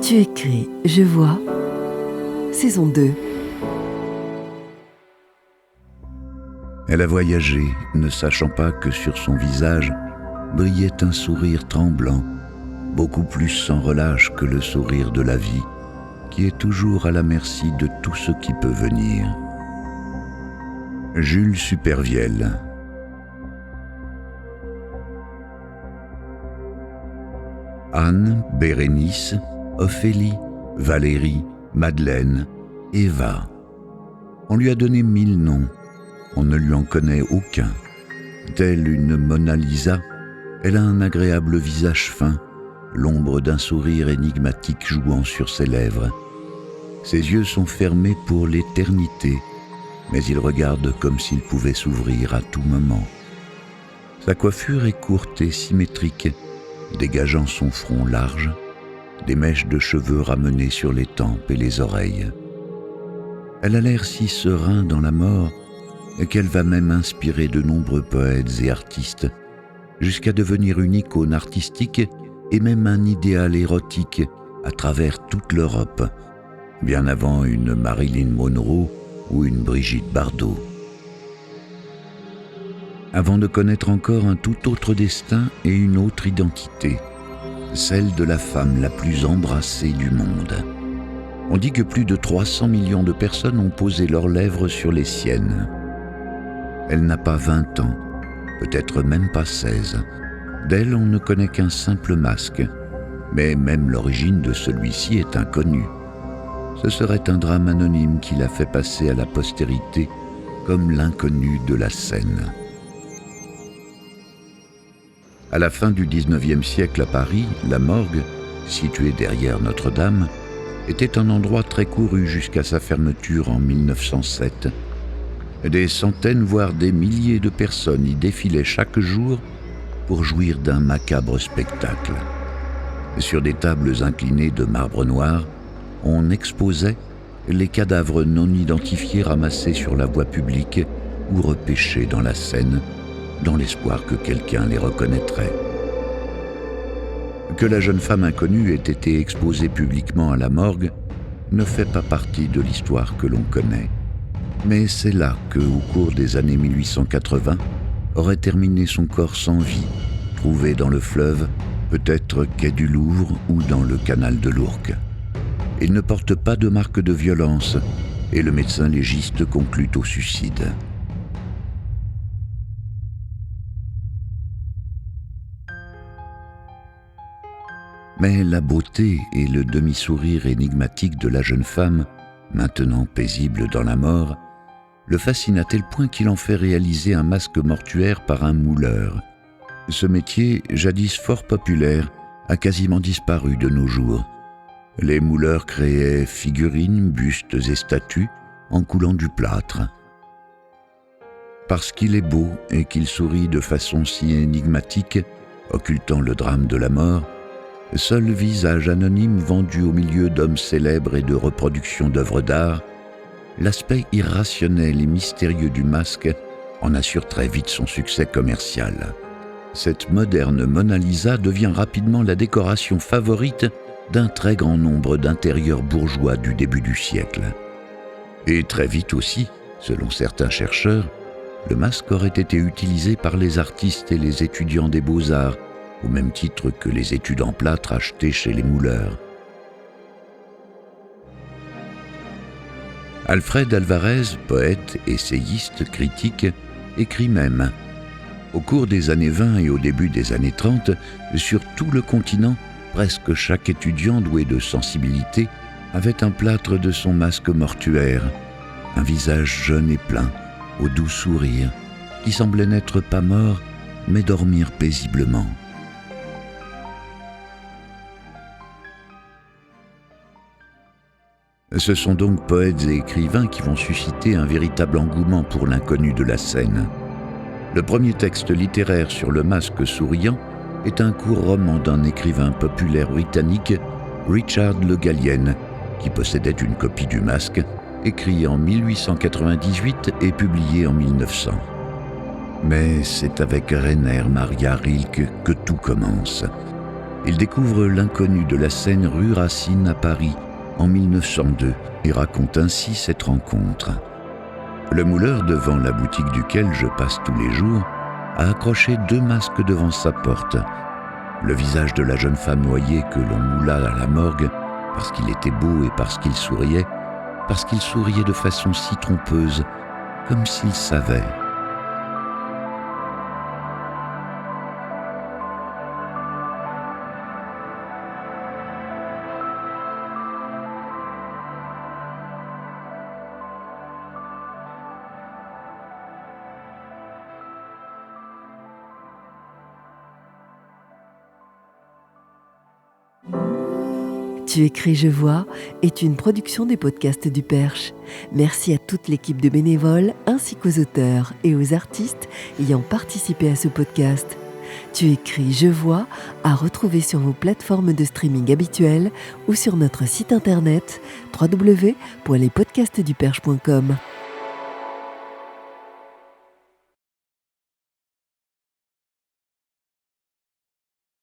Tu écris, je vois. Saison 2. Elle a voyagé, ne sachant pas que sur son visage brillait un sourire tremblant, beaucoup plus sans relâche que le sourire de la vie, qui est toujours à la merci de tout ce qui peut venir. Jules Supervielle. Anne, Bérénice, Ophélie, Valérie, Madeleine, Eva. On lui a donné 1000 noms, on ne lui en connaît aucun. Telle une Mona Lisa, elle a un agréable visage fin, l'ombre d'un sourire énigmatique jouant sur ses lèvres. Ses yeux sont fermés pour l'éternité, mais il regarde comme s'ils pouvaient s'ouvrir à tout moment. Sa coiffure est courte et symétrique, dégageant son front large, des mèches de cheveux ramenées sur les tempes et les oreilles. Elle a l'air si serein dans la mort qu'elle va même inspirer de nombreux poètes et artistes, jusqu'à devenir une icône artistique et même un idéal érotique à travers toute l'Europe, bien avant une Marilyn Monroe ou une Brigitte Bardot. Avant de connaître encore un tout autre destin et une autre identité, celle de la femme la plus embrassée du monde. On dit que plus de 300 millions de personnes ont posé leurs lèvres sur les siennes. Elle n'a pas 20 ans, peut-être même pas 16. D'elle, on ne connaît qu'un simple masque, mais même l'origine de celui-ci est inconnue. Ce serait un drame anonyme qui l'a fait passer à la postérité comme l'inconnu de la Seine. À la fin du XIXe siècle à Paris, la morgue, située derrière Notre-Dame, était un endroit très couru jusqu'à sa fermeture en 1907. Des centaines, voire des milliers de personnes y défilaient chaque jour pour jouir d'un macabre spectacle. Sur des tables inclinées de marbre noir, on exposait les cadavres non identifiés ramassés sur la voie publique ou repêchés dans la Seine, dans l'espoir que quelqu'un les reconnaîtrait. Que la jeune femme inconnue ait été exposée publiquement à la morgue ne fait pas partie de l'histoire que l'on connaît. Mais c'est là que, au cours des années 1880, aurait terminé son corps sans vie, trouvé dans le fleuve, peut-être quai du Louvre ou dans le canal de l'Ourcq. Il ne porte pas de marque de violence et le médecin légiste conclut au suicide. Mais la beauté et le demi-sourire énigmatique de la jeune femme, maintenant paisible dans la mort, le fascine à tel point qu'il en fait réaliser un masque mortuaire par un mouleur. Ce métier, jadis fort populaire, a quasiment disparu de nos jours. Les mouleurs créaient figurines, bustes et statues en coulant du plâtre. Parce qu'il est beau et qu'il sourit de façon si énigmatique, occultant le drame de la mort, seul visage anonyme vendu au milieu d'hommes célèbres et de reproductions d'œuvres d'art, l'aspect irrationnel et mystérieux du masque en assure très vite son succès commercial. Cette moderne Mona Lisa devient rapidement la décoration favorite d'un très grand nombre d'intérieurs bourgeois du début du siècle. Et très vite aussi, selon certains chercheurs, le masque aurait été utilisé par les artistes et les étudiants des beaux-arts, au même titre que les études en plâtre achetées chez les mouleurs. Alfred Alvarez, poète, essayiste, critique, écrit même « Au cours des années 20 et au début des années 30, sur tout le continent, presque chaque étudiant doué de sensibilité avait un plâtre de son masque mortuaire, un visage jeune et plein, au doux sourire, qui semblait n'être pas mort, mais dormir paisiblement. » Ce sont donc poètes et écrivains qui vont susciter un véritable engouement pour l'inconnu de la Seine. Le premier texte littéraire sur le masque souriant est un court roman d'un écrivain populaire britannique, Richard Le Gallienne, qui possédait une copie du masque, écrit en 1898 et publié en 1900. Mais c'est avec Rainer Maria Rilke que tout commence. Il découvre l'inconnu de la scène rue Racine à Paris en 1902 et raconte ainsi cette rencontre. Le mouleur devant la boutique duquel je passe tous les jours a accroché 2 masques devant sa porte. Le visage de la jeune femme noyée que l'on moula à la morgue parce qu'il était beau et parce qu'il souriait de façon si trompeuse, comme s'il savait. Tu écris, je vois est une production des podcasts du Perche. Merci à toute l'équipe de bénévoles ainsi qu'aux auteurs et aux artistes ayant participé à ce podcast. Tu écris, je vois à retrouver sur vos plateformes de streaming habituelles ou sur notre site internet www.lespodcastduperche.com.